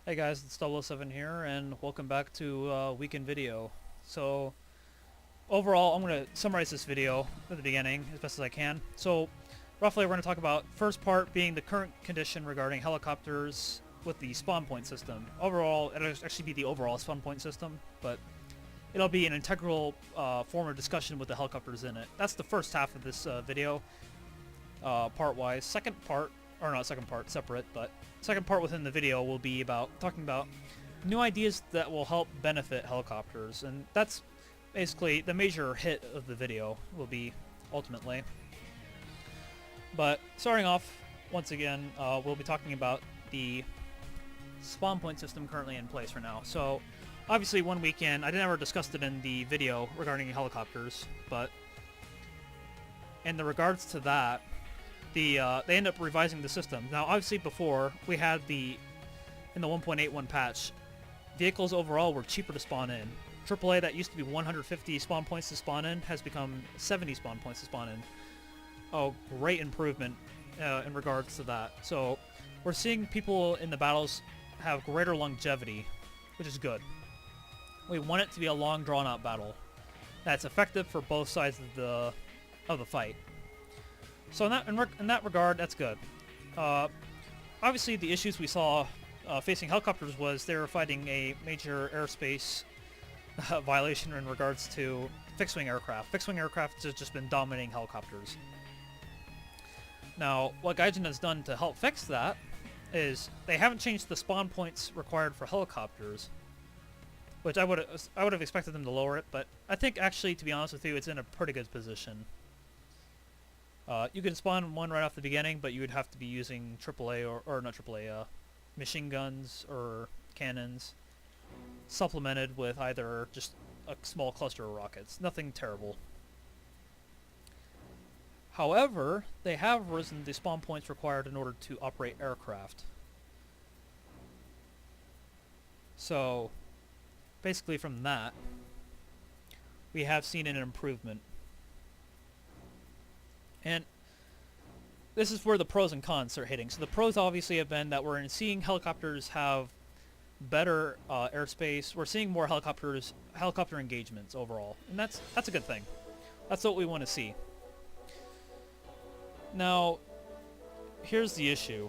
Hey guys, it's 007 here, and welcome back to Weekend Video. So, overall, I'm going to summarize this video at the beginning as best as I can. So, roughly we're going to talk about first part being the current condition regarding helicopters with the spawn point system. Overall, it'll actually be the overall spawn point system, but it'll be an integral form of discussion with the helicopters in it. That's the first half of this video, part-wise. Second part, or not second part, separate, but second part within the video will be about talking about new ideas that will help benefit helicopters, and that's basically the major hit of the video will be ultimately. But starting off, once again, we'll be talking about the spawn point system currently in place right now. So obviously one weekend, I never discussed it in the video regarding helicopters, but in the regards to that, they end up revising the system. Now, obviously, before we had in the 1.81 patch, vehicles overall were cheaper to spawn in. AAA that used to be 150 spawn points to spawn in has become 70 spawn points to spawn in. Oh, great improvement in regards to that. So we're seeing people in the battles have greater longevity, which is good. We want it to be a long, drawn-out battle that's effective for both sides of the fight. So in that regard, that's good. Obviously, the issues we saw facing helicopters was they were fighting a major airspace violation in regards to fixed-wing aircraft. Fixed-wing aircraft has just been dominating helicopters. Now, what Gaijin has done to help fix that is they haven't changed the spawn points required for helicopters, which I would have expected them to lower it, but I think actually, to be honest with you, it's in a pretty good position. You can spawn one right off the beginning, but you would have to be using AAA or not AAA, machine guns or cannons, supplemented with either just a small cluster of rockets. Nothing terrible. However, they have risen the spawn points required in order to operate aircraft. So, basically from that, we have seen an improvement. And this is where the pros and cons start hitting. So the pros obviously have been that we're seeing helicopters have better airspace. We're seeing more helicopter engagements overall, and that's a good thing. That's what we want to see. Now, here's the issue.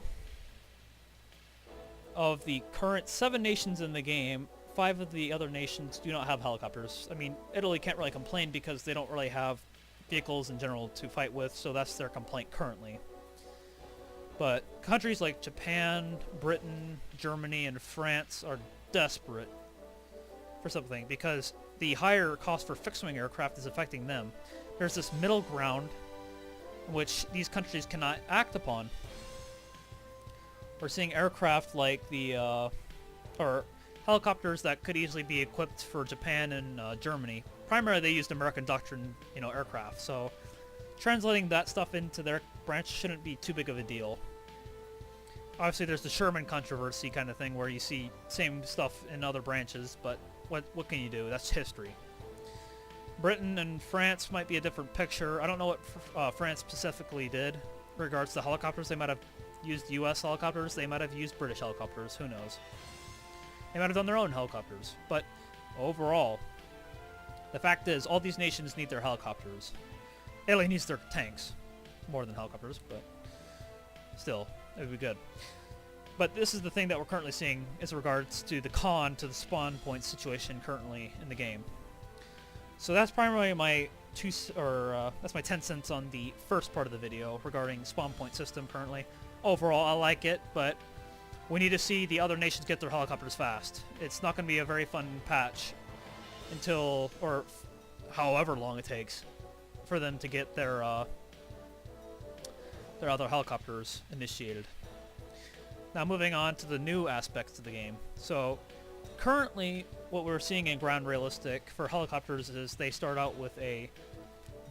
Of the current 7 nations in the game, 5 of the other nations do not have helicopters. I mean, Italy can't really complain because they don't really have vehicles in general to fight with, so that's their complaint currently. But countries like Japan, Britain, Germany, and France are desperate for something because the higher cost for fixed-wing aircraft is affecting them. There's this middle ground which these countries cannot act upon. We're seeing aircraft like or helicopters that could easily be equipped for Japan and Germany. Primarily, they used American doctrine, aircraft. So, translating that stuff into their branch shouldn't be too big of a deal. Obviously, there's the Sherman controversy kind of thing, where you see same stuff in other branches. But what can you do? That's history. Britain and France might be a different picture. I don't know what France specifically did in regards to helicopters. They might have used U.S. helicopters. They might have used British helicopters. Who knows? They might have done their own helicopters. But overall, the fact is, all these nations need their helicopters. Italy needs their tanks. More than helicopters, but still, it would be good. But this is the thing that we're currently seeing as regards to the con to the spawn point situation currently in the game. So that's primarily my that's my 10 cents on the first part of the video regarding spawn point system currently. Overall, I like it, but we need to see the other nations get their helicopters fast. It's not going to be a very fun patch until, or however long it takes for them to get their other helicopters initiated. Now moving on to the new aspects of the game. So currently what we're seeing in ground realistic for helicopters is they start out with a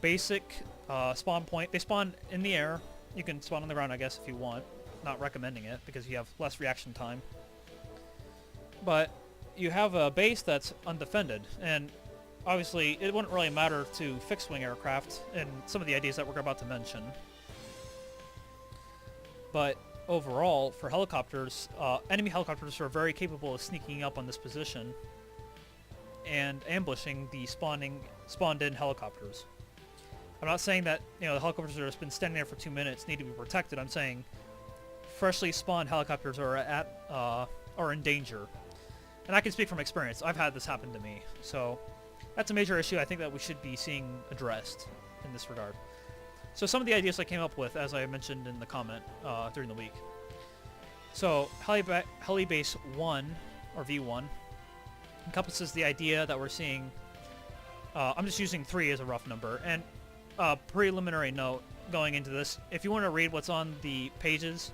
basic spawn point. They spawn in the air. You can spawn on the ground, I guess, if you want. Not recommending it because you have less reaction time. But you have a base that's undefended, and obviously it wouldn't really matter to fixed-wing aircraft and some of the ideas that we're about to mention. But overall, for helicopters, enemy helicopters are very capable of sneaking up on this position and ambushing the spawned-in helicopters. I'm not saying that the helicopters that have been standing there for 2 minutes need to be protected. I'm saying freshly spawned helicopters are in danger, and I can speak from experience. I've had this happen to me, so that's a major issue I think that we should be seeing addressed in this regard. So some of the ideas I came up with, as I mentioned in the comment during the week. So Helibase 1, or V1, encompasses the idea that we're seeing, I'm just using 3 as a rough number, and preliminary note going into this, if you want to read what's on the pages,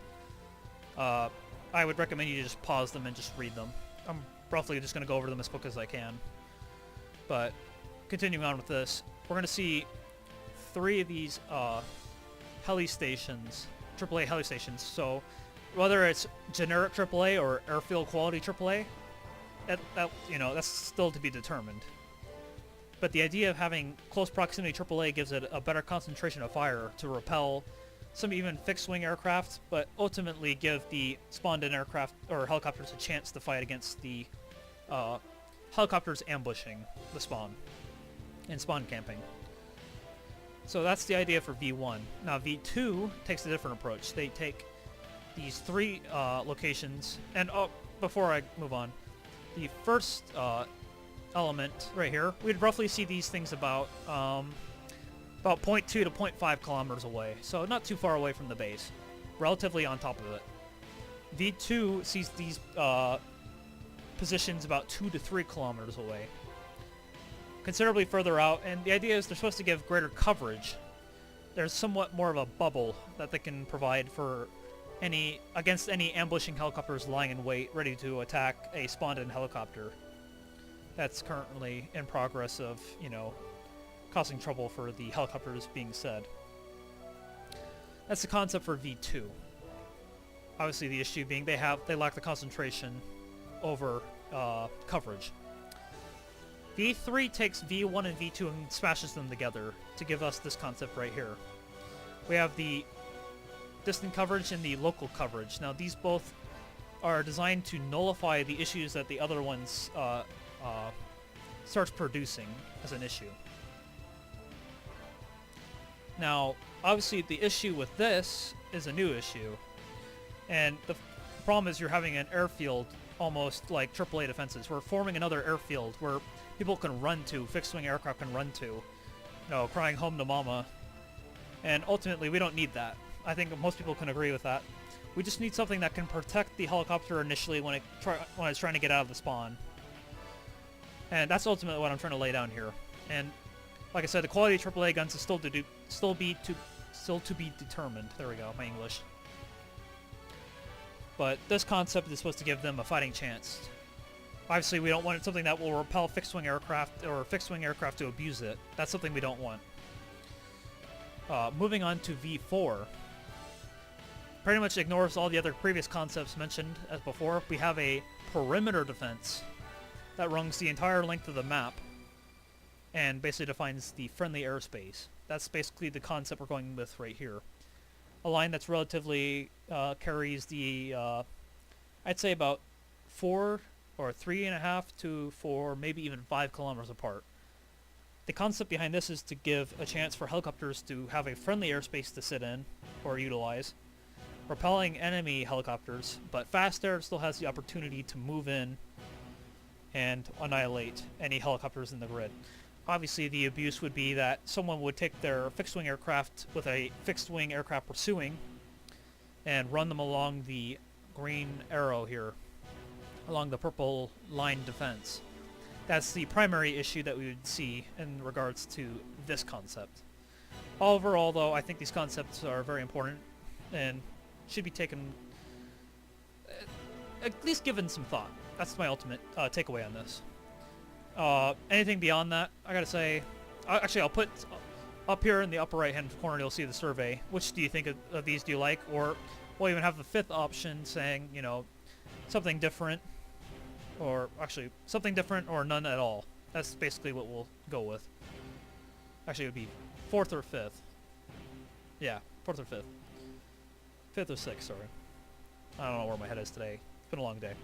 I would recommend you just pause them and just read them. I'm roughly just going to go over them as quick as I can. But continuing on with this, we're going to see 3 of these heli stations, AAA heli stations. So whether it's generic AAA or airfield quality AAA, that's still to be determined. But the idea of having close proximity AAA gives it a better concentration of fire to repel some even fixed-wing aircraft, but ultimately give the spawned-in aircraft or helicopters a chance to fight against the helicopters ambushing the spawn and spawn camping. So that's the idea for V1. Now V2 takes a different approach. They take these 3 locations, and before I move on, the first element right here, we'd roughly see these things about 0.2 to 0.5 kilometers away, so not too far away from the base, relatively on top of it. V2 sees these positions about 2 to 3 kilometers away, considerably further out, and the idea is they're supposed to give greater coverage. There's somewhat more of a bubble that they can provide for against any ambushing helicopters lying in wait, ready to attack a spawned-in helicopter that's currently in progress of, causing trouble for the helicopters being said. That's the concept for V2. Obviously the issue being they lack the concentration over coverage. V3 takes V1 and V2 and smashes them together to give us this concept right here. We have the distant coverage and the local coverage. Now these both are designed to nullify the issues that the other ones starts producing as an issue. Now, obviously the issue with this is a new issue, and the problem is you're having an airfield almost like AAA defenses. We're forming another airfield where people can run to, fixed-wing aircraft can run to, crying home to mama, and ultimately we don't need that. I think most people can agree with that. We just need something that can protect the helicopter initially when it's trying to get out of the spawn. And that's ultimately what I'm trying to lay down here. And like I said, the quality of AAA guns is still to be determined. There we go, my English. But this concept is supposed to give them a fighting chance. Obviously, we don't want something that will repel fixed-wing aircraft or fixed-wing aircraft to abuse it. That's something we don't want. Moving on to V4. Pretty much ignores all the other previous concepts mentioned as before. We have a perimeter defense that runs the entire length of the map and basically defines the friendly airspace. That's basically the concept we're going with right here. A line that's relatively carries the, I'd say about 4 or 3.5 to 4, maybe even 5 kilometers apart. The concept behind this is to give a chance for helicopters to have a friendly airspace to sit in or utilize, repelling enemy helicopters, but Fast Air still has the opportunity to move in and annihilate any helicopters in the grid. Obviously, the abuse would be that someone would take their fixed-wing aircraft with a fixed-wing aircraft pursuing and run them along the green arrow here, along the purple line defense. That's the primary issue that we would see in regards to this concept. Overall, though, I think these concepts are very important and should be taken, at least given some thought. That's my ultimate takeaway on this. Anything beyond that, I gotta say, actually I'll put up here in the upper right hand corner, you'll see the survey. Which do you think of these do you like? Or we'll even have the 5th option saying, something different, or actually something different or none at all. That's basically what we'll go with. Actually, it would be 4th or 5th. Yeah, 4th or 5th. 5th or 6th, sorry. I don't know where my head is today. It's been a long day.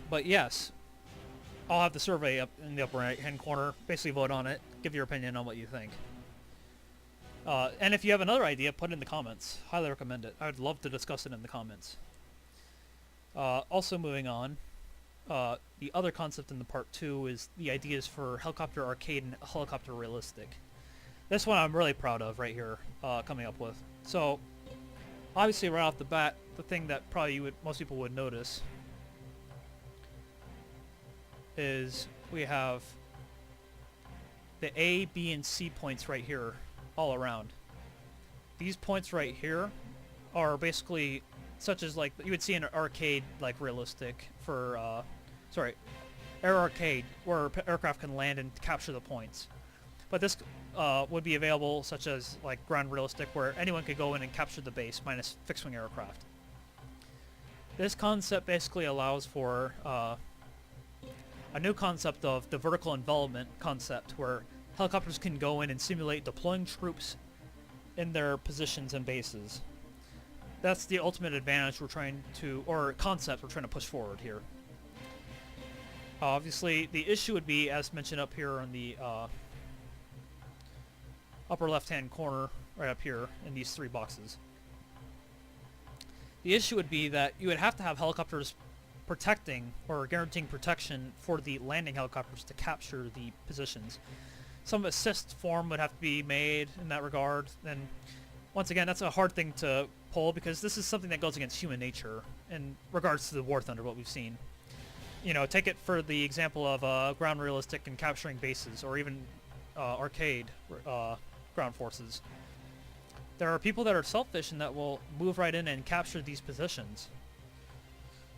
But yes, I'll have the survey up in the upper right-hand corner. Basically vote on it. Give your opinion on what you think. And if you have another idea, put it in the comments. Highly recommend it. I would love to discuss it in the comments. Also moving on, the other concept in the part 2 is the ideas for helicopter arcade and helicopter realistic. This one I'm really proud of right here, coming up with. So, obviously right off the bat, the thing that probably most people would notice is we have the A, B, and C points right here all around. These points right here are basically such as like you would see in an arcade, like realistic for air arcade, where aircraft can land and capture the points. But this would be available such as like ground realistic, where anyone could go in and capture the base minus fixed-wing aircraft. This concept basically allows for a new concept of the vertical envelopment concept, where helicopters can go in and simulate deploying troops in their positions and bases. That's the ultimate advantage concept we're trying to push forward here. Obviously, the issue would be, as mentioned up here on the upper left-hand corner, right up here in these 3 boxes. The issue would be that you would have to have helicopters protecting or guaranteeing protection for the landing helicopters to capture the positions. Some assist form would have to be made in that regard, and once again, that's a hard thing to pull because this is something that goes against human nature in regards to the War Thunder, what we've seen. You know, take it for the example of ground realistic and capturing bases, or even arcade ground forces. There are people that are selfish and that will move right in and capture these positions.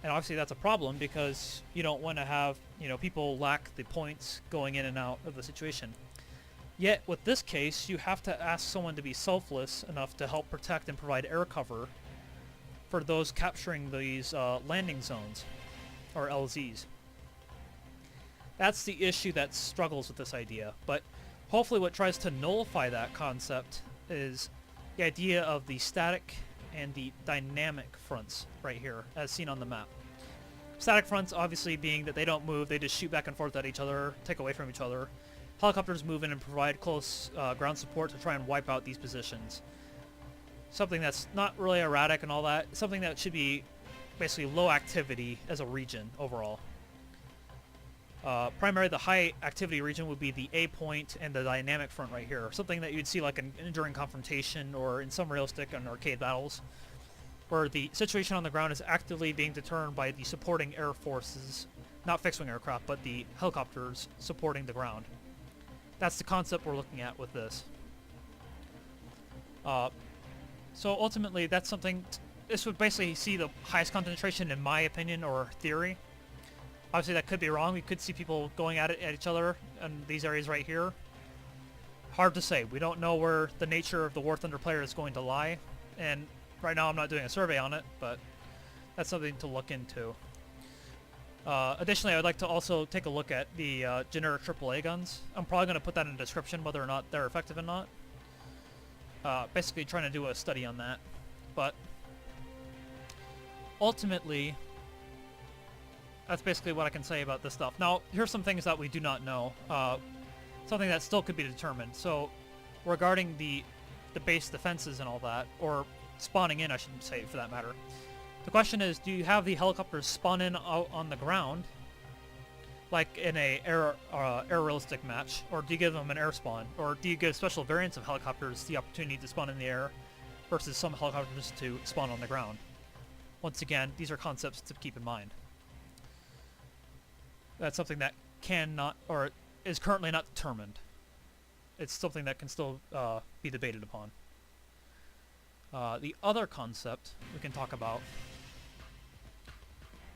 And obviously that's a problem because you don't want to have, people lack the points going in and out of the situation. Yet with this case, you have to ask someone to be selfless enough to help protect and provide air cover for those capturing these landing zones, or LZs. That's the issue that struggles with this idea, but hopefully what tries to nullify that concept is the idea of the static and the dynamic fronts right here, as seen on the map. Static fronts obviously being that they don't move, they just shoot back and forth at each other, take away from each other. Helicopters move in and provide close ground support to try and wipe out these positions. Something that's not really erratic and all that, something that should be basically low activity as a region overall. Primarily the high activity region would be the A point and the dynamic front right here. Something that you'd see like an enduring confrontation or in some realistic and arcade battles, where the situation on the ground is actively being determined by the supporting air forces, not fixed-wing aircraft, but the helicopters supporting the ground. That's the concept we're looking at with this. So ultimately, that's something. This would basically see the highest concentration, in my opinion, or theory. Obviously, that could be wrong. We could see people going at each other in these areas right here. Hard to say. We don't know where the nature of the War Thunder player is going to lie, and right now I'm not doing a survey on it, but that's something to look into. Additionally, I would like to also take a look at the generic AAA guns. I'm probably going to put that in the description, whether or not they're effective or not. Basically trying to do a study on that. But ultimately, that's basically what I can say about this stuff. Now, here's some things that we do not know. Something that still could be determined. So, regarding the base defenses and all that, or spawning in, I should say, for that matter. The question is, do you have the helicopters spawn in out on the ground, like in a air realistic match, or do you give them an air spawn, or do you give special variants of helicopters the opportunity to spawn in the air, versus some helicopters to spawn on the ground? Once again, these are concepts to keep in mind. That's something that cannot, or is currently not determined. It's something that can still be debated upon. The other concept we can talk about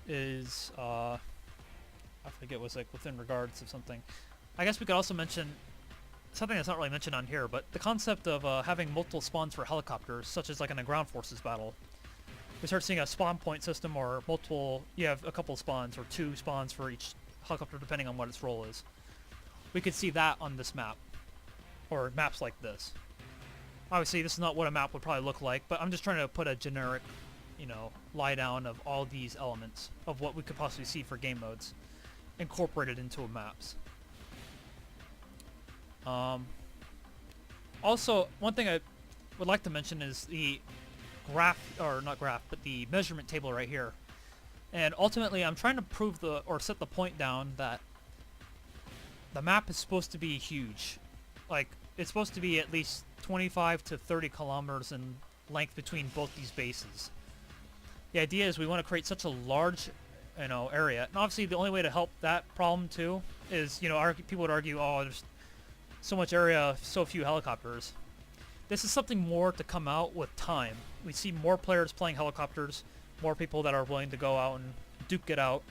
is, I forget, was like within regards of something. I guess we could also mention something that's not really mentioned on here, but the concept of having multiple spawns for helicopters, such as like in a ground forces battle. We start seeing a spawn point system, or multiple, you have a couple spawns, or 2 spawns for each helicopter depending on what its role is. We could see that on this map, or maps like this. Obviously, this is not what a map would probably look like, but I'm just trying to put a generic, lie down of all these elements of what we could possibly see for game modes incorporated into maps. Also, one thing I would like to mention is the the measurement table right here. And ultimately, I'm trying to prove set the point down that the map is supposed to be huge. Like, it's supposed to be at least 25 to 30 kilometers in length between both these bases. The idea is we want to create such a large, area. And obviously, the only way to help that problem too is, people would argue, oh, there's so much area, so few helicopters. This is something more to come out with time. We see more players playing helicopters, more people that are willing to go out and duke it out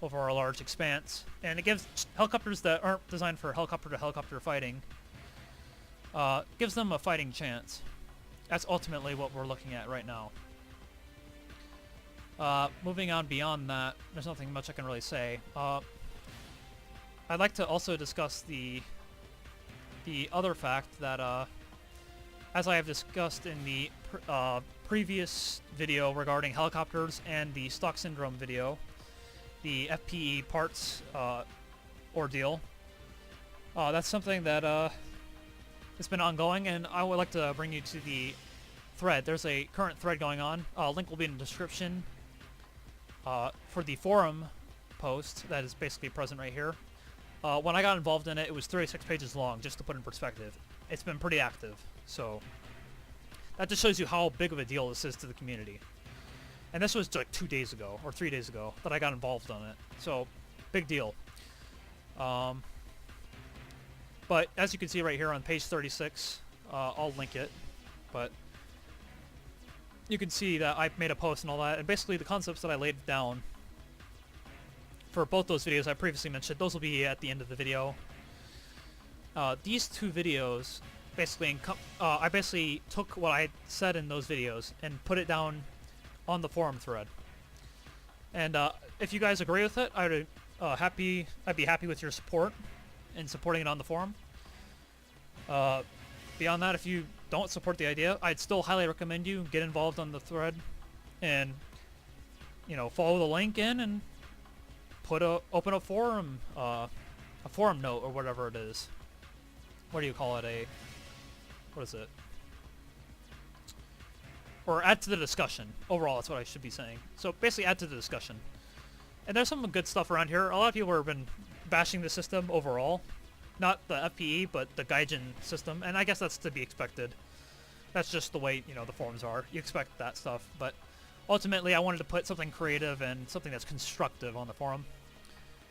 over a large expanse. And it gives helicopters that aren't designed for helicopter-to-helicopter fighting, gives them a fighting chance. That's ultimately what we're looking at right now. Moving on beyond that, there's nothing much I can really say. I'd like to also discuss the other fact that, as I have discussed in the previous video regarding helicopters and the stock syndrome video, the FPE parts ordeal, that's something that has been ongoing, and I would like to bring you to the thread. There's a current thread going on. Link will be in the description for the forum post that is basically present right here. When I got involved in it, it was 36 pages long, just to put in perspective. It's been pretty active, so that just shows you how big of a deal this is to the community. And this was like 2 days ago, or 3 days ago, that I got involved on it. So, big deal. But as you can see right here on page 36, I'll link it, but you can see that I made a post and all that, and basically the concepts that I laid down for both those videos I previously mentioned, those will be at the end of the video. These two videos basically I basically took what I said in those videos and put it down on the forum thread. And if you guys agree with it, I'd be happy with your support in supporting it on the forum. Beyond that, if you don't support the idea, I'd still highly recommend you get involved on the thread and follow the link in and open a forum note or whatever it is. What do you call it? What is it? Or add to the discussion. Overall, that's what I should be saying. So basically add to the discussion. And there's some good stuff around here. A lot of people have been bashing the system overall. Not the FPE, but the Gaijin system. And I guess that's to be expected. That's just the way, the forums are. You expect that stuff. But ultimately, I wanted to put something creative and something that's constructive on the forum.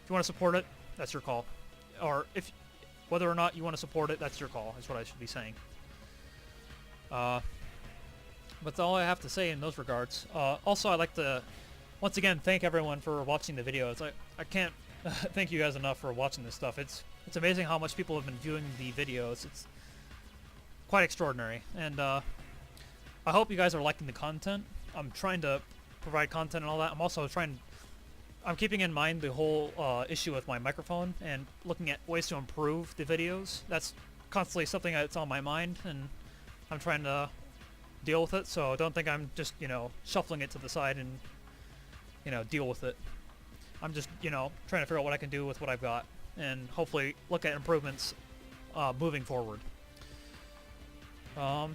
If you want to support it, that's your call. Or whether or not you want to support it, that's your call, is what I should be saying. But that's all I have to say in those regards. Also, I'd like to, once again, thank everyone for watching the videos. I can't thank you guys enough for watching this stuff. It's amazing how much people have been viewing the videos. It's quite extraordinary. And I hope you guys are liking the content. I'm trying to provide content and all that. I'm keeping in mind the whole issue with my microphone and looking at ways to improve the videos. That's constantly something that's on my mind, and I'm trying to deal with it, so don't think I'm just, shuffling it to the side and, deal with it. I'm just, trying to figure out what I can do with what I've got, and hopefully look at improvements moving forward. I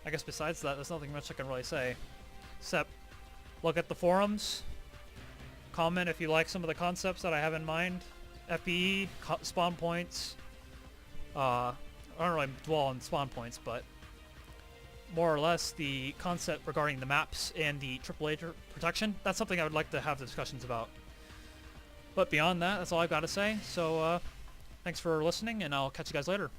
guess besides that, there's nothing much I can really say, except look at the forums, comment if you like some of the concepts that I have in mind, FPE, spawn points. I don't really dwell on spawn points, but more or less the concept regarding the maps and the AAA protection, that's something I would like to have discussions about. But beyond that, that's all I've got to say. So thanks for listening, and I'll catch you guys later.